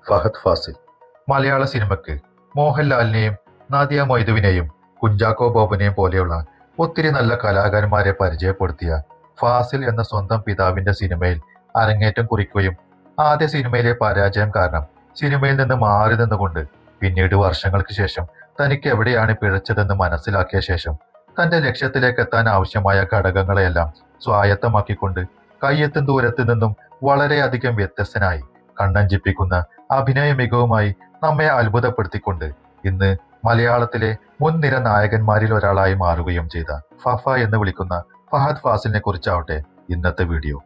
ഫഹദ് ഫാസിൽ. മലയാള സിനിമയ്ക്ക് മോഹൻലാലിനെയും നാദിയ മൊയ്തുവിനെയും കുഞ്ചാക്കോ ബോബനെയും പോലെയുള്ള ഒത്തിരി നല്ല കലാകാരന്മാരെ പരിചയപ്പെടുത്തിയ ഫാസിൽ എന്ന സ്വന്തം പിതാവിന്റെ സിനിമയിൽ അരങ്ങേറ്റം കുറിക്കുകയും ആദ്യ സിനിമയിലെ പരാജയം കാരണം സിനിമയിൽ നിന്ന് മാറി നിന്നുകൊണ്ട് പിന്നീട് വർഷങ്ങൾക്ക് ശേഷം തനിക്ക് എവിടെയാണ് പിഴച്ചതെന്ന് മനസ്സിലാക്കിയ ശേഷം തന്റെ ലക്ഷ്യത്തിലേക്ക് എത്താൻ ആവശ്യമായ ഘടകങ്ങളെയെല്ലാം സ്വായത്തമാക്കിക്കൊണ്ട് കയ്യെത്തും ദൂരത്ത് നിന്നും വളരെയധികം വ്യത്യസ്തനായി കണ്ണഞ്ചിപ്പിക്കുന്ന അഭിനയ മികവുമായി നമ്മെ അത്ഭുതപ്പെടുത്തിക്കൊണ്ട് ഇന്ന് മലയാളത്തിലെ മുൻനിര നായകന്മാരിൽ ഒരാളായി മാറുകയും ചെയ്ത ഫഫ എന്ന് വിളിക്കുന്ന ഫഹദ് ഫാസിലിനെ കുറിച്ചാവട്ടെ ഇന്നത്തെ വീഡിയോ.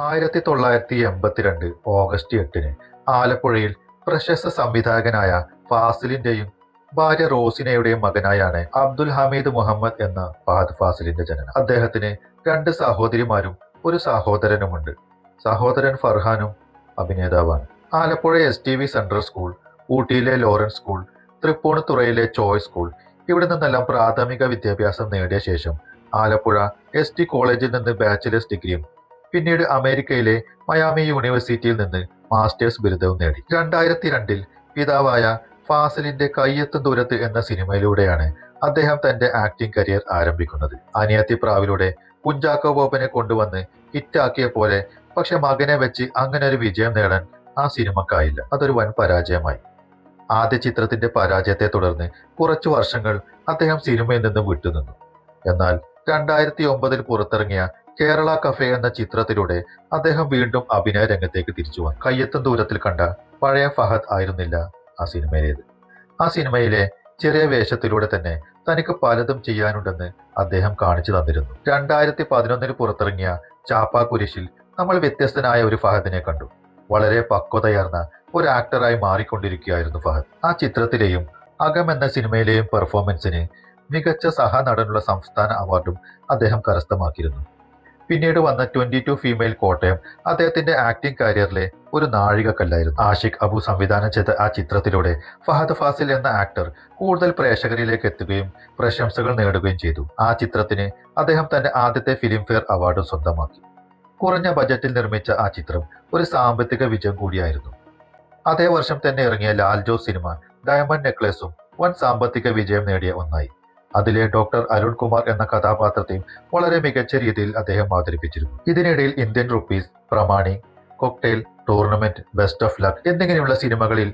ആയിരത്തി 1982 ഓഗസ്റ്റ് 8 ആലപ്പുഴയിൽ പ്രശസ്ത സംവിധായകനായ ഫാസിലിന്റെയും ഭാര്യ റോസിനയുടെയും മകനായാണ് അബ്ദുൽ ഹമീദ് മുഹമ്മദ് എന്ന ഫഹദ് ഫാസിലിന്റെ ജനനം. അദ്ദേഹത്തിന് 2 സഹോദരിമാരും ഒരു സഹോദരനുമുണ്ട്. സഹോദരൻ ഫർഹാനും അഭിനേതാവാണ്. ആലപ്പുഴ STV സെൻട്രൽ സ്കൂൾ, ഊട്ടിയിലെ ലോറൻസ് സ്കൂൾ, തൃപ്പൂണിത്തുറയിലെ ചോയ്സ് സ്കൂൾ ഇവിടെ നിന്നെല്ലാം പ്രാഥമിക വിദ്യാഭ്യാസം നേടിയ ശേഷം ആലപ്പുഴ ST കോളേജിൽ നിന്ന് ബാച്ചിലേഴ്സ് ഡിഗ്രിയും പിന്നീട് അമേരിക്കയിലെ മയാമി യൂണിവേഴ്സിറ്റിയിൽ നിന്ന് മാസ്റ്റേഴ്സ് ബിരുദവും നേടി. 2002 പിതാവായ ഫാസിലിന്റെ കയ്യെത്തും ദൂരത്ത് എന്ന സിനിമയിലൂടെയാണ് അദ്ദേഹം തന്റെ ആക്ടിംഗ് കരിയർ ആരംഭിക്കുന്നത്. അനിയത്തി പ്രാവിലൂടെ കുഞ്ചാക്കോ ബോബനെ കൊണ്ടുവന്ന് ഹിറ്റാക്കിയ പോലെ പക്ഷെ മകനെ വെച്ച് അങ്ങനെ ഒരു വിജയം നേടാൻ ആ സിനിമക്കായില്ല. അതൊരു വൻ പരാജയമായി. ആദ്യ ചിത്രത്തിന്റെ പരാജയത്തെ തുടർന്ന് കുറച്ചു വർഷങ്ങൾ അദ്ദേഹം സിനിമയിൽ നിന്ന് വിട്ടുനിന്നു. എന്നാൽ 2009 പുറത്തിറങ്ങിയ കേരള കഫേ എന്ന ചിത്രത്തിലൂടെ അദ്ദേഹം വീണ്ടും അഭിനയ രംഗത്തേക്ക് തിരിച്ചു വന്നു. കയ്യെത്തും ദൂരത്തിൽ കണ്ട പഴയ ഫഹദ് ആയിരുന്നില്ല ആ സിനിമയിലേത്. ആ സിനിമയിലെ ചെറിയ വേഷത്തിലൂടെ തന്നെ തനിക്ക് പലതും ചെയ്യാനുണ്ടെന്ന് അദ്ദേഹം കാണിച്ചു തന്നിരുന്നു. 2011 പുറത്തിറങ്ങിയ ചാപ്പാക്കുരിശിൽ നമ്മൾ വ്യത്യസ്തനായ ഒരു ഫഹദിനെ കണ്ടു. വളരെ പക്വതയാർന്ന ഒരു ആക്ടറായി മാറിക്കൊണ്ടിരിക്കുകയായിരുന്നു ഫഹദ്. ആ ചിത്രത്തിലെയും അകം എന്ന സിനിമയിലെയും പെർഫോമൻസിന് മികച്ച സഹനടനുള്ള സംസ്ഥാന അവാർഡും അദ്ദേഹം കരസ്ഥമാക്കിയിരുന്നു. പിന്നീട് വന്ന 22 ഫീമെയിൽ കോട്ടയം അദ്ദേഹത്തിന്റെ ആക്ടിംഗ് കരിയറിലെ ഒരു നാഴികക്കല്ലായിരുന്നു. ആഷിഖ് അബു സംവിധാനം ചെയ്ത ആ ചിത്രത്തിലൂടെ ഫഹദ് ഫാസിൽ എന്ന ആക്ടർ കൂടുതൽ പ്രേക്ഷകരിലേക്ക് എത്തുകയും പ്രശംസകൾ നേടുകയും ചെയ്തു. ആ ചിത്രത്തിന് അദ്ദേഹം തന്റെ ആദ്യത്തെ ഫിലിംഫെയർ അവാർഡും സ്വന്തമാക്കി. കുറഞ്ഞ ബജറ്റിൽ നിർമ്മിച്ച ആ ചിത്രം ഒരു സാമ്പത്തിക വിജയം കൂടിയായിരുന്നു. അതേ വർഷം തന്നെ ഇറങ്ങിയ ലാൽ ജോസ് സിനിമ ഡയമണ്ട് നെക്ലേസും വൻ സാമ്പത്തിക വിജയം നേടിയ ഒന്നായി. അതിലെ ഡോക്ടർ അരുൺ കുമാർ എന്ന കഥാപാത്രത്തെയും വളരെ മികച്ച രീതിയിൽ അദ്ദേഹം അവതരിപ്പിച്ചിരുന്നു. ഇതിനിടയിൽ Indian rupees, Pramani, cocktail, tournament, best of luck എന്നിങ്ങനെയുള്ള സിനിമകളിൽ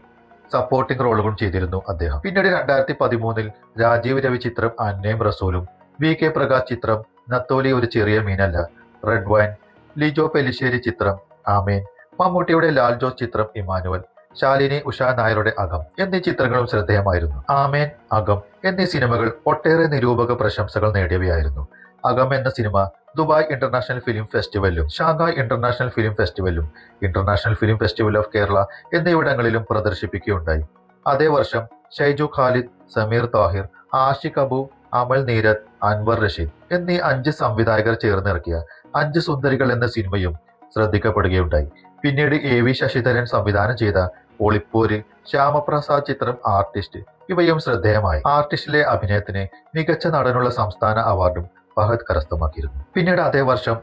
സപ്പോർട്ടിംഗ് റോളുകളും ചെയ്തിരുന്നു അദ്ദേഹം. പിന്നീട് 2013 രാജീവ് രവി ചിത്രം അന്നയും റസൂലും, VK പ്രകാശ് ചിത്രം നത്തോലി ഒരു ചെറിയ മീനല്ല, റെഡ് വൈൻ, ലിജോ പെലിശ്ശേരി ചിത്രം ആമേൻ, മമ്മൂട്ടിയുടെ ലാൽ ജോസ് ചിത്രം ഇമാനുവൽ, ശാലിനി ഉഷാ നായരുടെ അകം എന്നീ ചിത്രങ്ങളും ശ്രദ്ധേയമായിരുന്നു. ആമേൻ, അകം എന്നീ സിനിമകൾ ഒട്ടേറെ നിരൂപക പ്രശംസകൾ നേടിയവയായിരുന്നു. അകം എന്ന സിനിമ ദുബായ് ഇന്റർനാഷണൽ ഫിലിം ഫെസ്റ്റിവലിലും ഷാങ്ഹായ് ഇന്റർനാഷണൽ ഫിലിം ഫെസ്റ്റിവലിലും international film festival of Kerala എന്നിവിടങ്ങളിലും പ്രദർശിപ്പിക്കുകയുണ്ടായി. അതേ വർഷം ഷൈജു ഖാലിദ്, സമീർ താഹിർ, ആഷിഖ് അബു, അമൽ നീരദ്, അൻവർ റഷീദ് എന്നീ 5 സംവിധായകർ ചേർന്നിറക്കിയ 5 സുന്ദരികൾ എന്ന സിനിമയും ശ്രദ്ധിക്കപ്പെടുകയുണ്ടായി. പിന്നീട് AV ശശിധരൻ സംവിധാനം ചെയ്ത ഒളിപ്പോര്, ശ്യാമപ്രസാദ് ചിത്രം ആർട്ടിസ്റ്റ് ഇവയും ശ്രദ്ധേയമായി. ആർട്ടിസ്റ്റിലെ അഭിനയത്തിന് മികച്ച നടനുള്ള സംസ്ഥാന അവാർഡും ഫഹദ് കരസ്ഥമാക്കിയിരുന്നു. പിന്നീട് അതേ വർഷം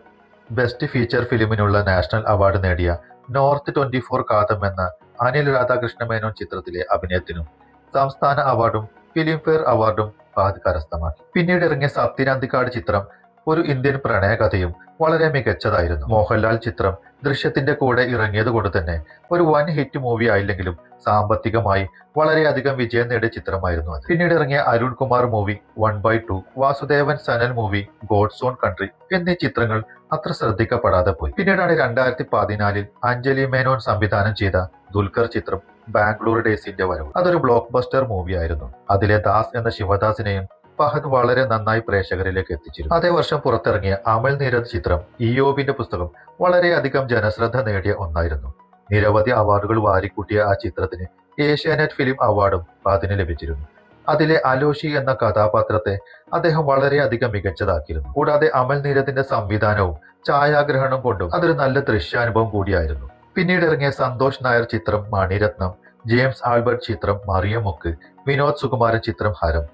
ബെസ്റ്റ് ഫീച്ചർ ഫിലിമിനുള്ള നാഷണൽ അവാർഡ് നേടിയ നോർത്ത് 24 കാതം എന്ന അനിൽ രാധാകൃഷ്ണ മേനോൻ ചിത്രത്തിലെ അഭിനയത്തിനും സംസ്ഥാന അവാർഡും ഫിലിംഫെയർ അവാർഡും ഫഹദ് കരസ്ഥമാക്കി. പിന്നീട് ഇറങ്ങിയ സത്യനന്ദിക്കാട് ചിത്രം ഒരു ഇന്ത്യൻ പ്രണയകഥയും വളരെ മികച്ചതായിരുന്നു. മോഹൻലാൽ ചിത്രം ദൃശ്യത്തിന്റെ കൂടെ ഇറങ്ങിയത് കൊണ്ട് തന്നെ ഒരു വൻ ഹിറ്റ് മൂവി ആയില്ലെങ്കിലും സാമ്പത്തികമായി വളരെയധികം വിജയം നേടിയ ചിത്രമായിരുന്നു അത്. പിന്നീട് ഇറങ്ങിയ Arun Kumar movie 1/2, Vasudevan Sanal movie God's own country എന്നീ ചിത്രങ്ങൾ അത്ര ശ്രദ്ധിക്കപ്പെടാതെ പോയി. പിന്നീടാണ് 2014 അഞ്ജലി മേനോൻ സംവിധാനം ചെയ്ത ദുൽഖർ ചിത്രം ബാംഗ്ലൂർ ഡേയ്സിന്റെ വരവ്. അതൊരു ബ്ലോക്ക് ബസ്റ്റർ മൂവിയായിരുന്നു. അതിലെ ദാസ് എന്ന ശിവദാസിനെയും ഫഹദ് വളരെ നന്നായി പ്രേക്ഷകരിലേക്ക് എത്തിച്ചിരുന്നു. അതേ വർഷം പുറത്തിറങ്ങിയ അമൽ നീരദ് ചിത്രം ഇയോബിന്റെ പുസ്തകം വളരെയധികം ജനശ്രദ്ധ നേടിയ ഒന്നായിരുന്നു. നിരവധി അവാർഡുകൾ വാരിക്കൂട്ടിയ ആ ചിത്രത്തിന് ഏഷ്യാനെറ്റ് ഫിലിം അവാർഡും ഫഹദിന് ലഭിച്ചിരുന്നു. അതിലെ അലോഷി എന്ന കഥാപാത്രത്തെ അദ്ദേഹം വളരെയധികം മികച്ചതാക്കിയിരുന്നു. കൂടാതെ അമൽ നീരദിന്റെ സംവിധാനവും ഛായാഗ്രഹണം കൊണ്ടും അതൊരു നല്ല ദൃശ്യാനുഭവം കൂടിയായിരുന്നു. പിന്നീട് ഇറങ്ങിയ സന്തോഷ് നായർ ചിത്രം മണിരത്നം, ജെയിംസ് ആൽബർട്ട് ചിത്രം മറിയമുക്ക്, വിനോദ് സുകുമാരൻ ചിത്രം ഹരം,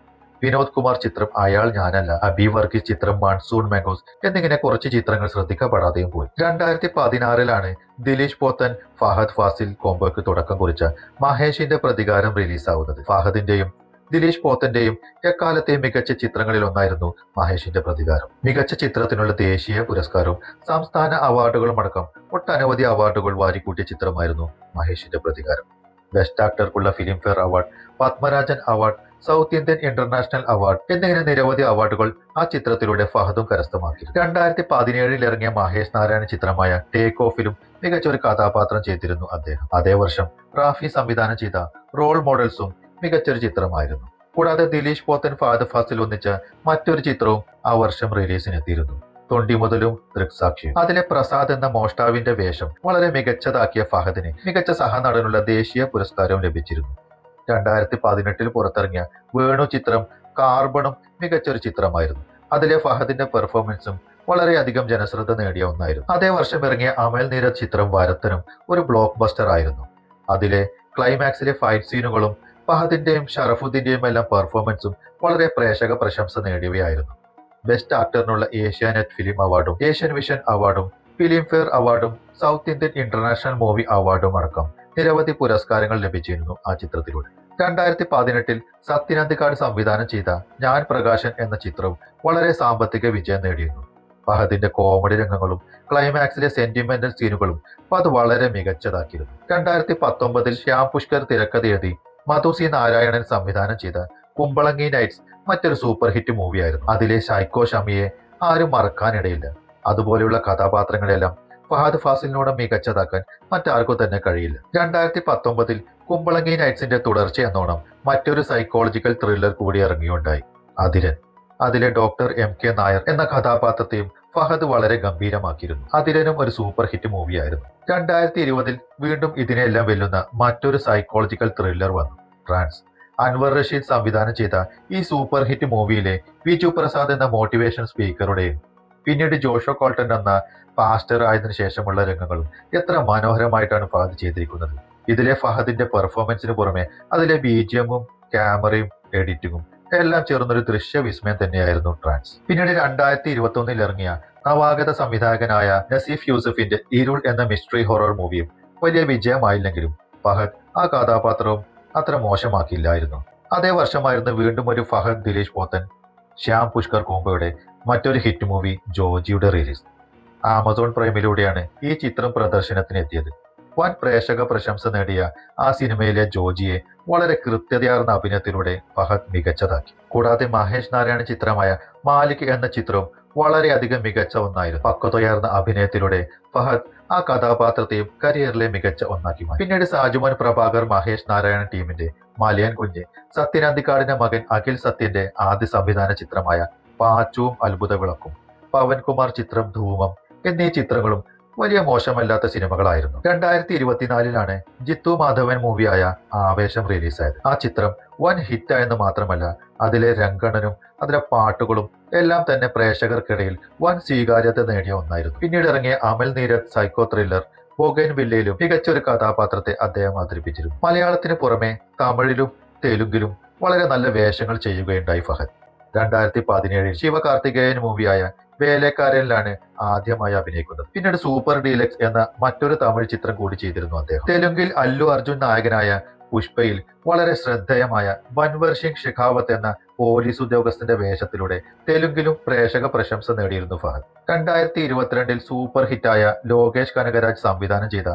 വിനോദ് കുമാർ ചിത്രം അയാൾ ഞാനല്ല, അബി വർഗീസ് ചിത്രം മൺസൂൺ മാംഗോസ് എന്നിങ്ങനെ കുറച്ച് ചിത്രങ്ങൾ ശ്രദ്ധിക്കപ്പെടാതെയും പോയി. 2016 ദിലീഷ് പോത്തൻ ഫഹദ് ഫാസിൽ കോംബോയ്ക്ക് തുടക്കം കുറിച്ച മഹേഷിന്റെ പ്രതികാരം റിലീസാവുന്നത്. ഫഹദിന്റെയും ദിലീഷ് പോത്തന്റെയും എക്കാലത്തെയും മികച്ച ചിത്രങ്ങളിൽ ഒന്നായിരുന്നു മഹേഷിന്റെ പ്രതികാരം. മികച്ച ചിത്രത്തിനുള്ള ദേശീയ പുരസ്കാരവും സംസ്ഥാന അവാർഡുകളും അടക്കം ഒട്ടനവധി അവാർഡുകൾ വാരിക്കൂട്ടിയ ചിത്രമായിരുന്നു മഹേഷിന്റെ പ്രതികാരം. ബെസ്റ്റ് ആക്ടർക്കുള്ള Filmfare award, Padmarajan award, south Indian international award എന്നിങ്ങനെ നിരവധി അവാർഡുകൾ ആ ചിത്രത്തിലൂടെ ഫഹദും കരസ്ഥമാക്കി. 2017 ഇറങ്ങിയ മഹേഷ് നാരായണ ചിത്രമായ ടേക്ക് ഓഫിലും മികച്ച ഒരു കഥാപാത്രം ചെയ്തിരുന്നു അദ്ദേഹം. അതേ വർഷം റാഫി സംവിധാനം ചെയ്ത റോൾ മോഡൽസും മികച്ചൊരു ചിത്രമായിരുന്നു. കൂടാതെ ദിലീഷ് പോത്തൻ ഫഹദ് ഫാസിൽ ഒന്നിച്ച മറ്റൊരു ചിത്രവും ആ വർഷം റിലീസിനെത്തിയിരുന്നു, തൊണ്ടി മുതലും ദൃക്സാക്ഷിയും. അതിലെ പ്രസാദ് എന്ന മോഷ്ടാവിന്റെ വേഷം വളരെ മികച്ചതാക്കിയ ഫഹദിന് മികച്ച സഹനടനുള്ള ദേശീയ പുരസ്കാരവും ലഭിച്ചിരുന്നു. 2018 പുറത്തിറങ്ങിയ വേണു ചിത്രം കാർബണും മികച്ചൊരു ചിത്രമായിരുന്നു. അതിലെ ഫഹദിന്റെ പെർഫോമൻസും വളരെയധികം ജനശ്രദ്ധ നേടിയ ഒന്നായിരുന്നു. അതേ വർഷം ഇറങ്ങിയ അമൽ നീരദ് ചിത്രം വരത്തനും ഒരു ബ്ലോക്ക് ബസ്റ്റർ ആയിരുന്നു. അതിലെ ക്ലൈമാക്സിലെ ഫൈറ്റ് സീനുകളും ഫഹദിന്റെയും ഷറഫുദ്ദീന്റെയും എല്ലാം പെർഫോമൻസും വളരെ പ്രേക്ഷക പ്രശംസ നേടിയവയായിരുന്നു. ബെസ്റ്റ് ആക്ടറിനുള്ള ഏഷ്യാനെറ്റ് ഫിലിം അവാർഡും ഏഷ്യൻ വിഷൻ അവാർഡും ഫിലിംഫെയർ അവാർഡും സൗത്ത് ഇന്ത്യൻ ഇന്റർനാഷണൽ മൂവി അവാർഡും അടക്കം നിരവധി പുരസ്കാരങ്ങൾ ലഭിച്ചിരുന്നു ആ ചിത്രത്തിലൂടെ. 2018 സത്യൻ അന്തിക്കാട് സംവിധാനം ചെയ്ത ഞാൻ പ്രകാശൻ എന്ന ചിത്രവും വളരെ സാമ്പത്തിക വിജയം നേടിയിരുന്നു. ഫഹദിന്റെ കോമഡി രംഗങ്ങളും ക്ലൈമാക്സിലെ സെന്റിമെന്റൽ സീനുകളും അത് വളരെ മികച്ചതാക്കിയിരുന്നു. 2019 ശ്യാം പുഷ്കർ തിരക്കഥ എഴുതി മധു സി നാരായണൻ സംവിധാനം ചെയ്ത കുമ്പളങ്ങി നൈറ്റ്സ് മറ്റൊരു സൂപ്പർ ഹിറ്റ് മൂവിയായിരുന്നു. അതിലെ സൈക്കോ ഷമിയെ ആരും മറക്കാനിടയില്ല. അതുപോലെയുള്ള കഥാപാത്രങ്ങളെല്ലാം ഫഹദ് ഫാസിലിനോട് മികച്ചതാക്കാൻ മറ്റാർക്കും തന്നെ കഴിയില്ല. 2019 കുമ്പളങ്ങി നൈറ്റ്സിന്റെ തുടർച്ച എന്നോണം മറ്റൊരു സൈക്കോളജിക്കൽ ത്രില്ലർ കൂടി ഇറങ്ങിയുണ്ടായി, അതിരൻ. അതിലെ ഡോക്ടർ MK നായർ എന്ന കഥാപാത്രത്തെയും ഫഹദ് വളരെ ഗംഭീരമാക്കിയിരുന്നു. അതിരനും ഒരു സൂപ്പർ ഹിറ്റ് മൂവിയായിരുന്നു. 2020 വീണ്ടും ഇതിനെല്ലാം വെല്ലുന്ന മറ്റൊരു സൈക്കോളജിക്കൽ ത്രില്ലർ വന്നു, ട്രാൻസ്. അൻവർ റഷീദ് സംവിധാനം ചെയ്ത ഈ സൂപ്പർ ഹിറ്റ് മൂവിയിലെ വിജു പ്രസാദ് എന്ന മോട്ടിവേഷൻ സ്പീക്കറുടെയും പിന്നീട് ജോഷോ കോൾട്ടൺ എന്ന പാസ്റ്റർ ആയതിനു ശേഷമുള്ള രംഗങ്ങളും എത്ര മനോഹരമായിട്ടാണ് ഫഹദ് ചെയ്തിരിക്കുന്നത്. ഇതിലെ ഫഹദിന്റെ പെർഫോമൻസിന് പുറമെ അതിലെ BGMഉം ക്യാമറയും എഡിറ്റിങ്ങും എല്ലാം ചേർന്നൊരു ദൃശ്യ വിസ്മയം തന്നെയായിരുന്നു ട്രാൻസ്. പിന്നീട് 2021 ഇറങ്ങിയ നവാഗത സംവിധായകനായ നസീഫ് യൂസഫിന്റെ ഇരുൾ എന്ന മിസ്റ്ററി ഹൊറർ മൂവിയും വലിയ വിജയമായില്ലെങ്കിലും ഫഹദ് ആ കഥാപാത്രവും അത്ര മോശമാക്കിയില്ലായിരുന്നു. അതേ വർഷമായിരുന്നു വീണ്ടും ഒരു ഫഹദ് ദിലീഷ് പോത്തൻ ശ്യാം പുഷ്കർ കോംബോയുടെ മറ്റൊരു ഹിറ്റ് മൂവി ജോജിയുടെ റിലീസ്. ആമസോൺ പ്രൈമിലൂടെയാണ് ഈ ചിത്രം പ്രദർശനത്തിനെത്തിയത്. വൻ പ്രേക്ഷക പ്രശംസ നേടിയ ആ സിനിമയിലെ ജോജിയെ വളരെ കൃത്യതയാർന്ന അഭിനയത്തിലൂടെ ഫഹദ് മികച്ചതാക്കി. കൂടാതെ മഹേഷ് നാരായണ ചിത്രമായ മാലിക് എന്ന ചിത്രവും വളരെയധികം മികച്ച ഒന്നായിരുന്നു. പക്വതയാർന്ന അഭിനയത്തിലൂടെ ഫഹദ് ആ കഥാപാത്രത്തെയും കരിയറിലെ മികച്ച ഒന്നാക്കി മാറ്റി. പിന്നീട് സാജുമോൻ പ്രഭാകർ മഹേഷ് നാരായണ ടീമിന്റെ മലയൻ കുഞ്ഞ്, സത്യൻ അന്തിക്കാടിന്റെ മകൻ അഖിൽ സത്യന്റെ ആദ്യ സംവിധാന ചിത്രമായ പാച്ചുവും അത്ഭുത വിളക്കും, പവൻകുമാർ ചിത്രം ധൂമം എന്നീ ചിത്രങ്ങളും വലിയ മോശമല്ലാത്ത സിനിമകളായിരുന്നു. 2024 ജിത്തു മാധവൻ മൂവിയായ ആവേശം റിലീസായത്. ആ ചിത്രം വൻ ഹിറ്റായെന്ന് മാത്രമല്ല അതിലെ രംഗണനും അതിലെ പാട്ടുകളും എല്ലാം തന്നെ പ്രേക്ഷകർക്കിടയിൽ വൻ സ്വീകാര്യത നേടിയ ഒന്നായിരുന്നു. പിന്നീട് ഇറങ്ങിയ അമൽ നീരദ് സൈക്കോ ത്രില്ലർ ബൊഗൈൻ വില്ലയിലും മികച്ചൊരു കഥാപാത്രത്തെ അദ്ദേഹം അവതരിപ്പിച്ചിരുന്നു. മലയാളത്തിന് പുറമെ തമിഴിലും തെലുങ്കിലും വളരെ നല്ല വേഷങ്ങൾ ചെയ്യുകയുണ്ടായി ഫഹദ്. 2017 ശിവകാർത്തികേയൻ മൂവിയായ വേലക്കാരനിലാണ് ആദ്യമായി അഭിനയിക്കുന്നത്. പിന്നീട് സൂപ്പർ ഡീലക്സ് എന്ന മറ്റൊരു തമിഴ് ചിത്രം കൂടി ചെയ്തിരുന്നു അദ്ദേഹം. തെലുങ്കിൽ അല്ലു അർജുൻ നായകനായ പുഷ്പയിൽ വളരെ ശ്രദ്ധേയമായ ബൻവർ സിംഗ് ഷെഖാവത്ത് എന്ന പോലീസ് ഉദ്യോഗസ്ഥന്റെ വേഷത്തിലൂടെ തെലുങ്കിലും പ്രേക്ഷക പ്രശംസ നേടിയിരുന്നു ഫഹദ്. 2022 സൂപ്പർ ഹിറ്റായ ലോകേഷ് കനകരാജ് സംവിധാനം ചെയ്ത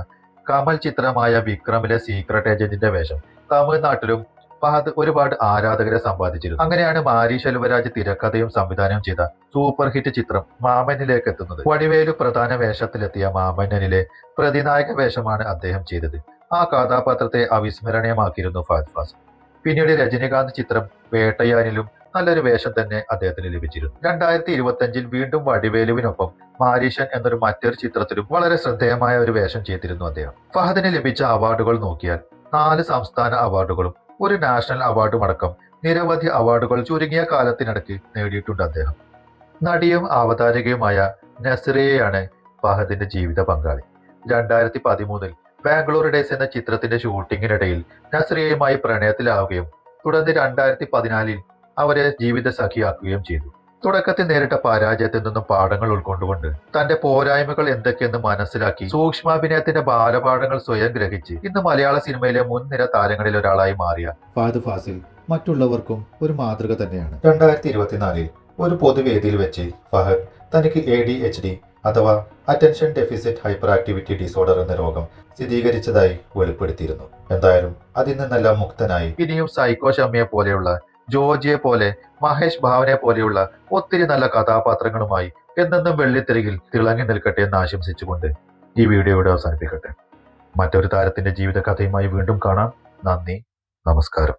കമൽ ചിത്രമായ വിക്രമിലെ സീക്രട്ട് ഏജന്റിന്റെ വേഷം തമിഴ്നാട്ടിലും ഫഹദ് ഒരുപാട് ആരാധകരെ സമ്പാദിച്ചിരുന്നു. അങ്ങനെയാണ് മാരി ശെൽവരാജ് തിരക്കഥയും സംവിധാനവും ചെയ്ത സൂപ്പർ ഹിറ്റ് ചിത്രം മാമന്നിലേക്ക് എത്തുന്നത്. വടിവേലു പ്രധാന വേഷത്തിലെത്തിയ മാമന്നനിലെ പ്രതിനായക വേഷമാണ് അദ്ദേഹം ചെയ്തത്. ആ കഥാപാത്രത്തെ അവിസ്മരണീയമാക്കിയിരുന്നു ഫഹദ് ഫാസിൽ. പിന്നീട് രജനികാന്ത് ചിത്രം വേട്ടയാനിലും നല്ലൊരു വേഷം തന്നെ അദ്ദേഹത്തിന് ലഭിച്ചിരുന്നു. 2025 വീണ്ടും വടിവേലുവിനൊപ്പം മാരീഷൻ എന്നൊരു മറ്റൊരു ചിത്രത്തിലും വളരെ ശ്രദ്ധേയമായ ഒരു വേഷം ചെയ്തിരുന്നു അദ്ദേഹം. ഫഹദിന് ലഭിച്ച അവാർഡുകൾ നോക്കിയാൽ 4 സംസ്ഥാന അവാർഡുകളും ഒരു നാഷണൽ അവാർഡും അടക്കം നിരവധി അവാർഡുകൾ ചുരുങ്ങിയ കാലത്തിനിടയ്ക്ക് നേടിയിട്ടുണ്ട് അദ്ദേഹം. നടിയും അവതാരകയുമായ നസ്രിയയാണ് ഫഹദിന്റെ ജീവിത പങ്കാളി. 2013 ബാംഗ്ലൂർ ഡേയ്സ് എന്ന ചിത്രത്തിന്റെ ഷൂട്ടിങ്ങിനിടയിൽ നസ്രിയയുമായി പ്രണയത്തിലാവുകയും തുടർന്ന് 2014 അവരെ ജീവിത സഖിയാക്കുകയും ചെയ്തു. തുടക്കത്തിൽ നേരിട്ട പരാജയത്തിൽ നിന്നും പാഠങ്ങൾ ഉൾക്കൊണ്ടുകൊണ്ട് തന്റെ പോരായ്മകൾ എന്തൊക്കെയെന്ന് മനസ്സിലാക്കി സൂക്ഷ്മാഭിനയത്തിന്റെ ബാലപാഠങ്ങൾ സ്വയം ഗ്രഹിച്ച് ഇന്ന് മലയാള സിനിമയിലെ മുൻനിര താരങ്ങളിൽ ഒരാളായി മാറിയ ഫഹദ് ഫാസിൽ മറ്റുള്ളവർക്കും ഒരു മാതൃക തന്നെയാണ്. 2024 ഒരു പൊതുവേദിയിൽ വെച്ച് ഫഹദ് തനിക്ക് ADHD അഥവാ attention deficit hyper activity disorder എന്ന രോഗം സ്ഥിരീകരിച്ചതായി വെളിപ്പെടുത്തിയിരുന്നു. എന്തായാലും അതിൽ നിന്നെല്ലാം മുക്തനായി ഇനിയും സൈക്കോ ഷമ്മിയെ പോലെയുള്ള, ജോർജിയെ പോലെ, മഹേഷ് ഭാവനെ പോലെയുള്ള ഒത്തിരി നല്ല കഥാപാത്രങ്ങളുമായി എന്നെന്നും വെള്ളിത്തിരകിൽ തിളങ്ങി നിൽക്കട്ടെ എന്ന് ആശംസിച്ചുകൊണ്ട് ഈ വീഡിയോ ഇവിടെ അവസാനിപ്പിക്കട്ടെ. മറ്റൊരു താരത്തിന്റെ ജീവിത കഥയുമായി വീണ്ടും കാണാം. നന്ദി, നമസ്കാരം.